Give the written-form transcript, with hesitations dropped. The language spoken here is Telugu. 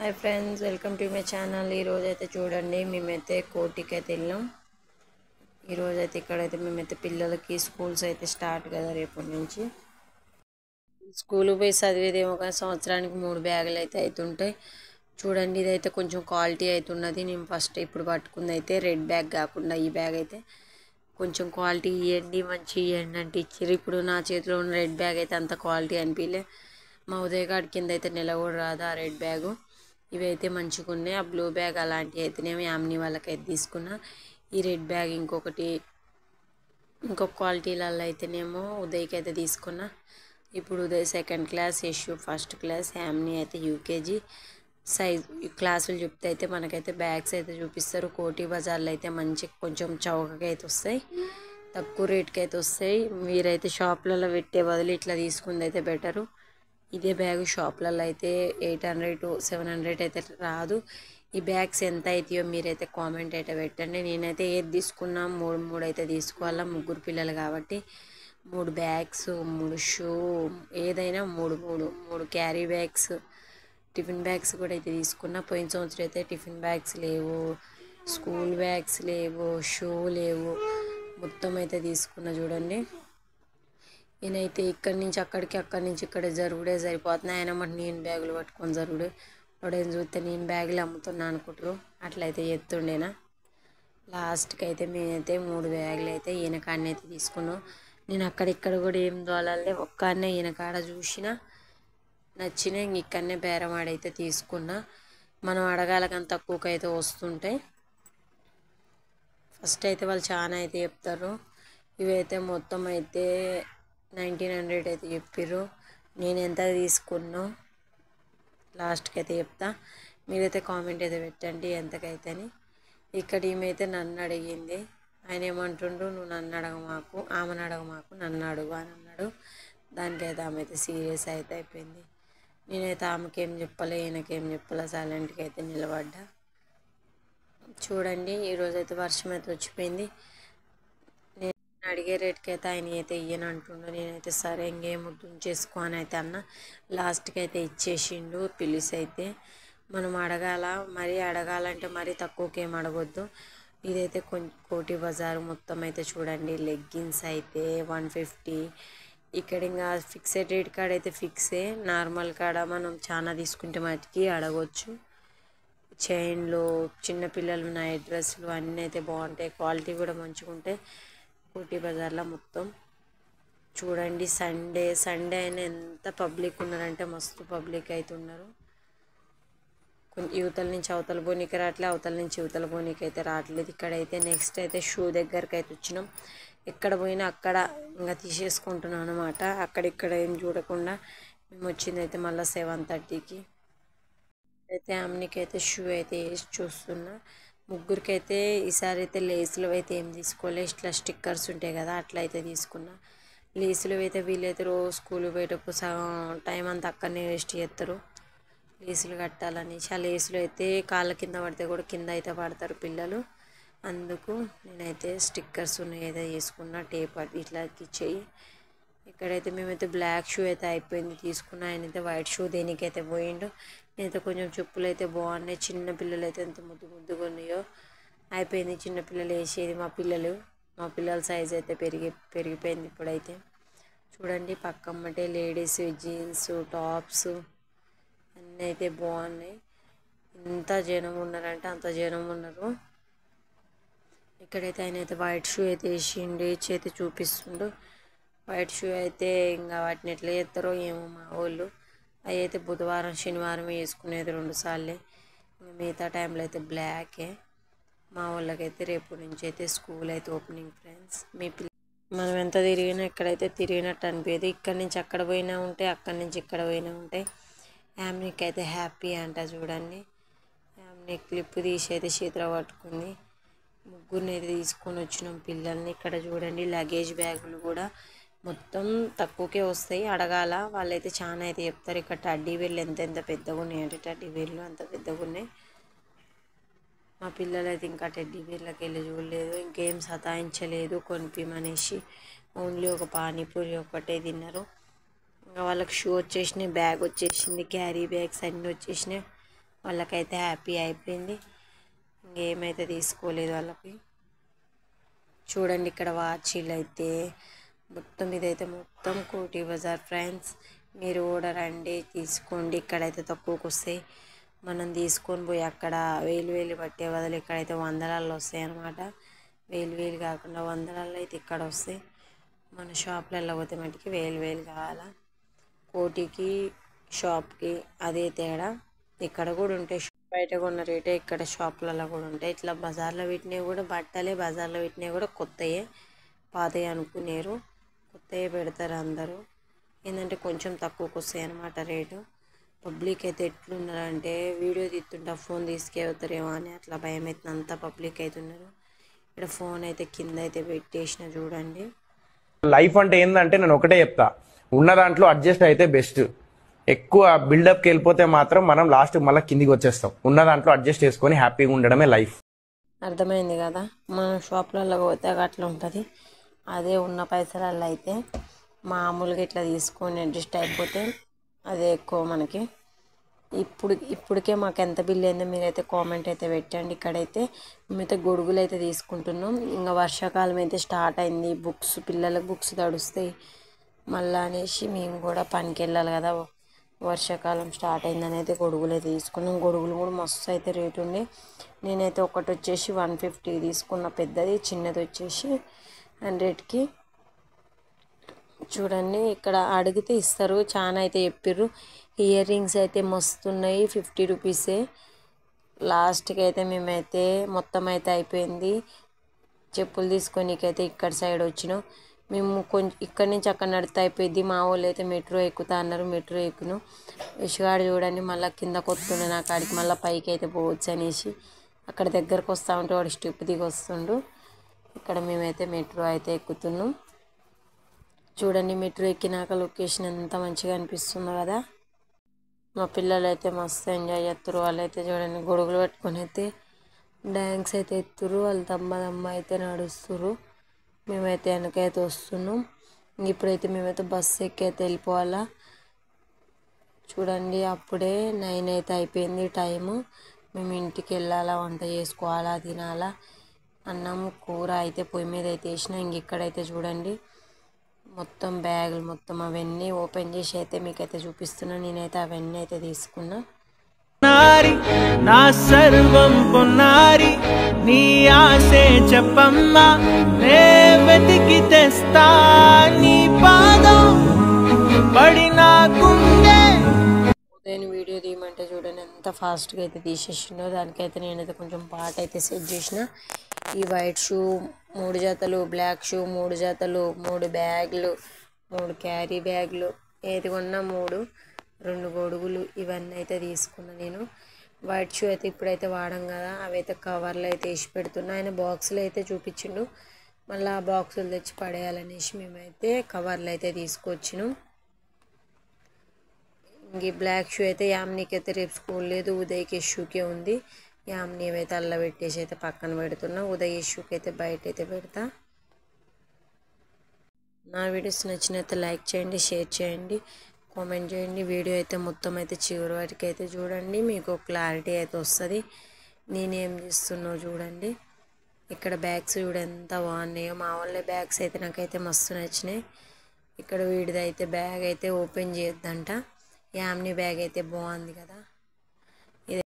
Hi friends, welcome to my channel. ఈరోజైతే చూడండి, మేమైతే కోటికి అయితే వెళ్ళాం. ఈరోజైతే ఇక్కడైతే మేమైతే పిల్లలకి స్కూల్స్ అయితే స్టార్ట్ కదా రేపటి నుంచి. స్కూల్ పోయి చదివేదేమో కానీ సంవత్సరానికి 3 బ్యాగులు అయితే అవుతుంటాయి. చూడండి, ఇదైతే కొంచెం క్వాలిటీ అవుతున్నది. నేను ఫస్ట్ ఇప్పుడు పట్టుకుంది అయితే రెడ్ బ్యాగ్ కాకుండా ఈ బ్యాగ్ అయితే కొంచెం క్వాలిటీ ఇవ్వండి, మంచి ఇవ్వండి అంటే ఇచ్చారు. ఇప్పుడు నా చేతిలో ఉన్న రెడ్ బ్యాగ్ అయితే అంత క్వాలిటీ అనిపించలే. మా ఉదయ కాడి కింద అయితే నెల కూడా రాదు ఆ రెడ్ బ్యాగు. ఇవి అయితే మంచిగా ఉన్నాయి. ఆ బ్లూ బ్యాగ్ అలాంటివి అయితేనేమో యామిని వాళ్ళకైతే తీసుకున్నా. ఈ రెడ్ బ్యాగ్ ఇంకొక క్వాలిటీలలో అయితేనేమో ఉదయ్కి అయితే తీసుకున్నా. ఇప్పుడు Uday second class, Yashu first class, Yamini అయితే యూకేజీ. సైజ్ క్లాసులు చెప్తే అయితే మనకైతే బ్యాగ్స్ అయితే చూపిస్తారు. కోటి బజార్లో అయితే మంచి కొంచెం చౌకగా అయితే వస్తాయి, తక్కువ రేట్కి అయితే వస్తాయి. మీరైతే షాప్లలో పెట్టే బదులు ఇట్లా తీసుకుంది అయితే బెటరు. ఇదే బ్యాగ్ షాప్లలో అయితే 800 700 అయితే రాదు. ఈ బ్యాగ్స్ ఎంత అవుతాయో మీరైతే కామెంట్ అయితే పెట్టండి. నేనైతే ఏది తీసుకున్నా 3 అయితే తీసుకోవాలా, ముగ్గురు పిల్లలు కాబట్టి 3 బ్యాగ్స్, 3 షూ, ఏదైనా మూడు క్యారీ బ్యాగ్స్, టిఫిన్ బ్యాగ్స్ కూడా అయితే తీసుకున్నా. పోయిన సంవత్సరం అయితే టిఫిన్ బ్యాగ్స్ లేవు, స్కూల్ బ్యాగ్స్ లేవు, షూ లేవు, మొత్తం అయితే తీసుకున్నా. చూడండి, నేనైతే ఇక్కడి నుంచి అక్కడికి, అక్కడి నుంచి ఇక్కడ జరుగుడే సరిపోతుంది. ఆయన మటు నేను బ్యాగులు పట్టుకొని జరుగుడే. వాడేం చూస్తే నేను బ్యాగులు అమ్ముతున్నా అనుకుంటారు. అట్లయితే ఎత్తుండేనా. లాస్ట్కి అయితే మేమైతే 3 బ్యాగులు అయితే ఈయన కాడని అయితే తీసుకున్నాం. నేను అక్కడిక్కడ కూడా ఏం దోలాలే, ఒక్కడనే ఈయన కాడ చూసిన నచ్చిన ఇక్కడనే బేరం ఆడైతే తీసుకున్నా. మనం అడగాలకని తక్కువకి అయితే వస్తుంటాయి. ఫస్ట్ అయితే వాళ్ళు చాలా అయితే చెప్తారు. ఇవైతే మొత్తం అయితే 1900 అయితే చెప్పారు. నేను ఎంత తీసుకున్నా లాస్ట్కి అయితే చెప్తా. మీరైతే కామెంట్ అయితే పెట్టండి ఎంతకైతే అని. ఇక్కడ ఈమెయితే నన్ను అడిగింది. ఆయన ఏమంటుండు, నువ్వు నన్ను అడగమాకు, ఆమెను అడగమాకు, నన్ను అడుగు అని అన్నాడు. దానికైతే ఆమె అయితే సీరియస్ అయితే అయిపోయింది. నేనైతే ఆమెకేం చెప్పలే, ఈయనకేం చెప్పలే, సైలెంట్గా అయితే నిలబడ్డా. చూడండి, ఈరోజైతే వర్షం అయితే వచ్చిపోయింది. నేను అడిగే రేట్కి అయితే ఆయన అయితే ఇయ్యను అంటుండు. నేనైతే సరే ఇంకేమొద్దు చేసుకో అని అయితే అన్న. లాస్ట్కి అయితే ఇచ్చేసిండు. పిలిసి అయితే మనం అడగాల, మరీ అడగాలంటే మరీ తక్కువకి ఏం అడగొద్దు. ఇదైతే కోటి బజార్ మొత్తం అయితే చూడండి, లెగ్గిన్స్ అయితే 150. ఇక్కడ ఇంకా ఫిక్సెడ్ రేట్ కాడ అయితే ఫిక్సే, నార్మల్ కాడ మనం చాలా తీసుకుంటే మటుకి అడగొచ్చు. చైన్లు, చిన్నపిల్లలు నైట్ డ్రెస్సులు అన్నీ అయితే బాగుంటాయి, క్వాలిటీ కూడా మంచిగా ఉంటాయి కోటి బజార్లో మొత్తం. చూడండి, సండే అయినా ఎంత పబ్లిక్ ఉన్నారంటే మస్తు పబ్లిక్ అయితే ఉన్నారు. యువతల నుంచి అవతల పోనీకి రావట్లే, అవతల నుంచి యువతల పోనీకి అయితే రావట్లేదు. ఇక్కడైతే నెక్స్ట్ అయితే షూ దగ్గరికి అయితే వచ్చినాం. ఎక్కడ పోయినా అక్కడ ఇంకా తీసేసుకుంటున్నాం అనమాట. అక్కడిక్కడ ఏం చూడకుండా మేము వచ్చింది అయితే మళ్ళీ 7:30కి. అయితే ఆమెకి అయితే షూ అయితే వేసి చూస్తున్నా. ముగ్గురికైతే ఈసారి అయితే లేసులు అయితే ఏం తీసుకోలే, ఇట్లా స్టిక్కర్స్ ఉంటాయి కదా అట్లా అయితే తీసుకున్నా. లేసులు అయితే వీళ్ళైతే రోజు స్కూల్ పోయేటప్పుడు సగం టైం అంతా అక్కడనే వేస్ట్ చేస్తారు లేసులు కట్టాలని. ఆ లేసులు అయితే కాళ్ళ కింద పడితే కూడా కింద అయితే పడతారు పిల్లలు. అందుకు నేనైతే స్టిక్కర్స్ ఉన్నాయి ఏదో వేసుకున్నా, టేప్ ఇట్లా ఇచ్చేయి. ఇక్కడైతే మేమైతే బ్లాక్ షూ అయితే అయిపోయింది తీసుకున్నా. ఆయన అయితే వైట్ షూ దేనికైతే పోయిండు. నేనైతే కొంచెం చెప్పులు అయితే బాగున్నాయి. చిన్న పిల్లలు అయితే ఎంత ముద్దుగా ఉన్నాయో. అయిపోయింది చిన్నపిల్లలు వేసేది. మా పిల్లల సైజ్ అయితే పెరిగిపోయింది ఇప్పుడైతే. చూడండి, పక్కమ్మటే లేడీస్ జీన్స్, టాప్స్ అన్నీ అయితే బాగున్నాయి. ఎంత జనం ఉన్నారంటే అంత జనం ఉన్నారు. ఇక్కడైతే ఆయన అయితే వైట్ షూ అయితే వేసిండు, చేతి చూపిస్తుండు. వైట్ షూ అయితే ఇంకా వాటిని ఎట్లా చేస్తారో ఏమో మా వాళ్ళు. అవి అయితే బుధవారం శనివారం వేసుకునేది 2 సార్లే. ఇంకా మిగతా టైంలో అయితే బ్లాకే. మా వాళ్ళకైతే రేపు నుంచి అయితే స్కూల్ అయితే ఓపెనింగ్. ఫ్రెండ్స్, మనం ఎంత తిరిగినా ఎక్కడైతే తిరిగినట్టు అనిపించదు. ఇక్కడి నుంచి అక్కడ పోయినా ఉంటాయి, అక్కడి నుంచి ఇక్కడ పోయినా ఉంటాయి. యామ్నికి అయితే హ్యాపీ అంట. చూడండి, యామ్ని క్లిప్ తీసి అయితే చేతిలో పట్టుకుంది. ముగ్గురిని అయితే తీసుకొని వచ్చినాం పిల్లల్ని. ఇక్కడ చూడండి, లగేజ్ బ్యాగులు కూడా మొత్తం తక్కువకే వస్తాయి. అడగాల, వాళ్ళైతే చాలా అయితే చెప్తారు. ఇక్కడ టడ్డీ బేర్లు ఎంత పెద్దగా ఉన్నాయి అంటే టడ్డీ బేర్లు అంత పెద్దగా ఉన్నాయి. మా పిల్లలు అయితే ఇంకా టెడ్డీ బేర్లకి వెళ్ళి చూడలేదు, ఇంకేం సతాయించలేదు కొనిపిమనేసి. ఓన్లీ ఒక పానీపూరి ఒక్కటే తిన్నారు. ఇంకా వాళ్ళకి షూ వచ్చేసినాయి, బ్యాగ్ వచ్చేసింది, క్యారీ బ్యాగ్స్ అన్నీ వచ్చేసినాయి. వాళ్ళకైతే హ్యాపీ అయిపోయింది. ఇంకేమైతే తీసుకోలేదు వాళ్ళకి. చూడండి ఇక్కడ వాచీలు అయితే మొత్తం ఇదైతే మొత్తం కోటి బజార్ ఫ్రెండ్స్. మీరు కూడా రండి తీసుకోండి. ఇక్కడైతే తక్కువకి వస్తాయి. మనం తీసుకొని పోయి అక్కడ వేలు పట్టే బదులు ఇక్కడైతే వందలలో వస్తాయి అన్నమాట. వేలు కాకుండా వందలలో అయితే ఇక్కడ వస్తాయి. మన షాప్లలో పోతే మటుకి వేలు కావాలా. కోటికి షాప్కి అదే తేడా. ఇక్కడ కూడా ఉంటాయి, బయట కొన్న రేటే ఇక్కడ షాపులలో కూడా ఉంటాయి. ఇట్లా బజార్లో పెట్టినవి కూడా బట్టలే, బజార్లో పెట్టినవి కూడా కొత్తయే, పాతవి అనుకునేరు. కొత్తవి పెడతారు అందరూ. ఏంటంటే కొంచెం తక్కువకి వస్తాయి అన్నమాట రేటు. పబ్లిక్ అయితే ఎట్లున్నారంటే వీడియో తీస్తుంటా ఫోన్ తీసుకెళ్తారేమో అని అట్లా భయం అవుతుంది. అంతా పబ్లిక్ అవుతున్నారు. ఇక్కడ ఫోన్ అయితే కింద అయితే పెట్టేసిన చూడండి. లైఫ్ అంటే ఏంటంటే నేను ఒకటే చెప్తా, ఉన్న దాంట్లో అడ్జస్ట్ అయితే బెస్ట్. ఎక్కువ బిల్డప్కి వెళ్ళిపోతే మాత్రం మనం లాస్ట్ మళ్ళీ కిందికి వచ్చేస్తాం. ఉన్న దాంట్లో అడ్జస్ట్ చేసుకొని హ్యాపీగా ఉండడమే లైఫ్. అర్థమైంది కదా. మనం షాప్లలో పోతే అట్లా ఉంటుంది. అదే ఉన్న పైసలలో అయితే మామూలుగా ఇట్లా తీసుకొని అడ్జస్ట్ అయిపోతే అదే ఎక్కువ మనకి. ఇప్పటికే మాకు ఎంత బిల్ అయిందో మీరైతే కామెంట్ అయితే పెట్టండి. ఇక్కడైతే మేమైతే గొడుగులు అయితే తీసుకుంటున్నాం. ఇంకా వర్షాకాలం అయితే స్టార్ట్ అయింది. పిల్లలకు బుక్స్ తడుస్తాయి మళ్ళీ అనేసి మేము కూడా పనికి వెళ్ళాలి కదా. వర్షాకాలం స్టార్ట్ అయిందని అయితే గొడుగులు అయితే తీసుకున్నాం. గొడుగులు కూడా మస్తు అయితే రేటు ఉండే. నేనైతే ఒకటి వచ్చేసి 150 తీసుకున్న పెద్దది, చిన్నది వచ్చేసి 100కి. చూడండి ఇక్కడ అడిగితే ఇస్తారు. చాలా అయితే చెప్పిర్రు. ఇయర్ రింగ్స్ అయితే మస్తున్నాయి, 50 రూపీసే. లాస్ట్కి అయితే మేమైతే మొత్తం అయితే అయిపోయింది. చెప్పులు తీసుకొనికైతే ఇక్కడ సైడ్ వచ్చినాం. మేము కొంచెం ఇక్కడి నుంచి అక్కడ నడితే అయిపోయింది. మా వాళ్ళు అయితే మెట్రో ఎక్కుతా అన్నారు. మెట్రో ఎక్కును. యశ్గాడు చూడండి మళ్ళీ కింద కొత్తుండే నా కాడికి మళ్ళీ పైకి అయితే పోవచ్చు అనేసి అక్కడ దగ్గరకు వస్తూ ఉంటే వాడు స్టెప్ దిగి వస్తుండు. ఇక్కడ మేమైతే మెట్రో అయితే ఎక్కుతున్నాం. చూడండి మెట్రో ఎక్కినాక లొకేషన్ ఎంత మంచిగా అనిపిస్తుందో కదా. మా పిల్లలు అయితే మస్తు ఎంజాయ్ చేస్తారు. వాళ్ళైతే చూడండి గొడుగులు పట్టుకొని అయితే డ్యాన్స్ అయితే ఎత్తురు. వాళ్ళు దమ్మ అయితే నడుస్తురు. మేమైతే వెనకైతే వస్తున్నాం. ఇప్పుడైతే మేమైతే బస్సు ఎక్కి అయితే వెళ్ళిపోవాలా. చూడండి అప్పుడే 9 అయితే అయిపోయింది టైము. మేము ఇంటికి వెళ్ళాలా, వంట చేసుకోవాలా, తినాలా. అన్నం కూర అయితే పొయ్యి మీద అయితే వేసిన. ఇక్కడైతే చూడండి మొత్తం బ్యాగులు మొత్తం అవన్నీ ఓపెన్ చేసి అయితే మీకైతే చూపిస్తున్నా. నేనైతే అవన్నీ అయితే తీసుకున్నా. నా సర్వం పొన్నారి నీ ఆశే చెప్పమ్మా, నే వెతికి తెస్తా నీ పాదం పడిన గుండె. నేను వీడియో తీయమంటే చూడండి ఎంత ఫాస్ట్గా అయితే తీసేసిండో. దానికైతే నేనైతే కొంచెం పాట అయితే సెట్ చేసిన. ఈ వైట్ షూ 3 జతలు, బ్లాక్ షూ 3 జతలు, 3 బ్యాగులు, 3 క్యారీ బ్యాగులు, ఏది కొన్నా 2 గొడుగులు ఇవన్నీ అయితే తీసుకున్నా నేను. వైట్ షూ అయితే ఇప్పుడైతే వాడం కదా, అవైతే కవర్లు అయితే వేసి పెడుతున్నా. ఆయన బాక్సులు అయితే చూపించిండు. మళ్ళీ ఆ బాక్సులు తెచ్చి పడేయాలనేసి మేమైతే కవర్లు అయితే తీసుకొచ్చినాం. ఇంక బ్లాక్ షూ అయితే యామ్నీకి అయితే రేపు స్కూల్ లేదు, ఉదయ్కి షూకే ఉంది. యామ్ని అయితే అల్ల పెట్టేసి అయితే పక్కన పెడుతున్నా. ఉదయ్ షూకి అయితే బయట అయితే పెడతా. నా వీడియోస్ నచ్చినైతే లైక్ చేయండి, షేర్ చేయండి, కామెంట్ చేయండి. వీడియో అయితే మొత్తం అయితే చివరి వరకు అయితే చూడండి. మీకు క్లారిటీ అయితే వస్తుంది నేనేం చేస్తున్నా చూడండి. ఇక్కడ బ్యాగ్స్ చూడ ఎంత బాగున్నాయో. మా వాళ్ళ బ్యాగ్స్ అయితే నాకైతే మస్తు నచ్చినాయి. ఇక్కడ వీడిది అయితే బ్యాగ్ అయితే ఓపెన్ చేయొద్దంట. యామ్ని బ్యాగ్ అయితే బాగుంది కదా.